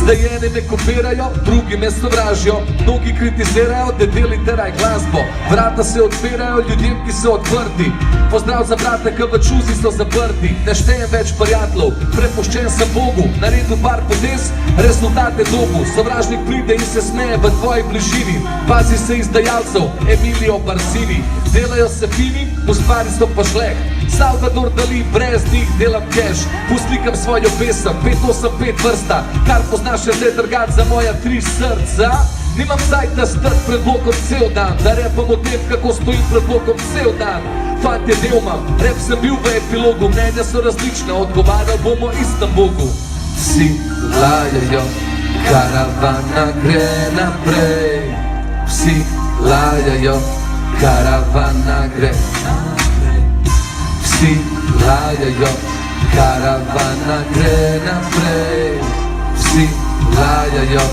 Zdaj eni me kopirajo, drugi me sovražijo. Mnogi kritizirajo, da delite raj glasbo. Vrata se odpirajo ljudem, ki so odprti. Pozdrav za brate, ki v čuzi so zaprti. Ne štejem več prijateljev, prepuščen sem Bogu. Naredil par potez, rezultate dobu. Sovražnik pride in se smeje v tvoji bližini. Pazi se izdajalcev, Emilio Barzini. Delajo se fini, uspari so pa šleh. Salvador Dali, brez njih delam cash. Puslikam svojo pesem, 585 vrsta. Kar poznaš je zdaj drgat za moja 3 srca. Nimam sajta strt pred blokom cel dan, da repam o tem, kako stojim pred blokom cel dan. Fantje, del imam, rep sem bil v epilogu. Mnenja so različne, odgovarjal bomo istem Bogu. Vsi lajajo, karavana gre naprej. Vsi lajajo, karavana gre naprej. Vsi lajajo, karavana gre naprej. Vsi lajajo,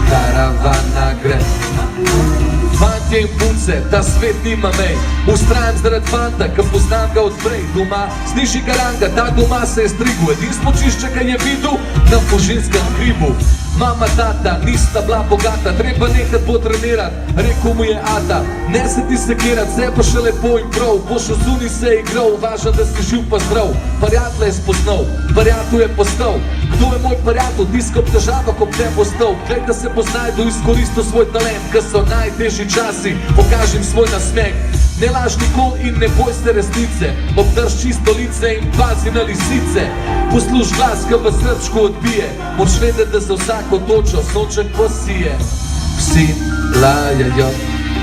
karavana gre naprej. Fantje in punce, ta svet nima mej. Ustrajam zaradi fanta, ki poznam ga odprej. Doma z nižjega ranga, ta doma se je strigel. Edin smučišče, ki je videl na Fužinskem hribu. Mama, tata, nista bila bogata, treba nekaj potrenirat, rekel mu je ata. Ne se ti sekirat, vse pa še lepo in prav. Boš v zuni se igral, važno, da si živ pa zdrav. Prijatelj je spoznal, prijatelj je postal. Kdo je moj prijatelj, tiskal težava, ko te postal. Glej, da se poznajdu, izkoristil svoj talent, ker so najtežji časi, pokažim svoj nasmeh. Ne laž nikol in ne boj se resnice, obdrž čisto lice in pazi na lisice. Posluš glas, ki v srčku odbije, moč vedeti, da za vsako točo sonček posije. Vsi lajajo,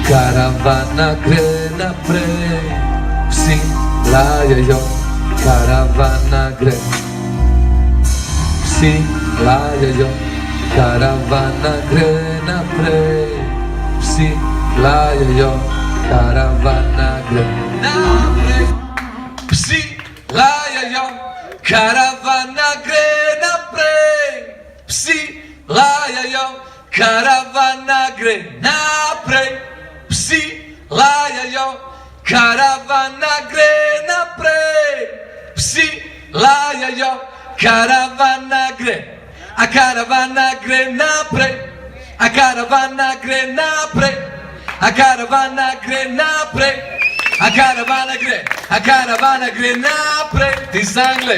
karavana gre naprej. Vsi lajajo, karavana gre. Vsi lajajo, karavana gre naprej. Vsi lajajo, karavana gre naprej. Psi lajajo, karavana gre naprej. Psi lajajo, karavana gre naprej. Psi lajajo, karavana gre naprej. Psi lajajo, karavana gre. A karavana gre naprej. A karavana gre naprej. A karavana gre naprej. A karavana gre naprej. Ti sangle,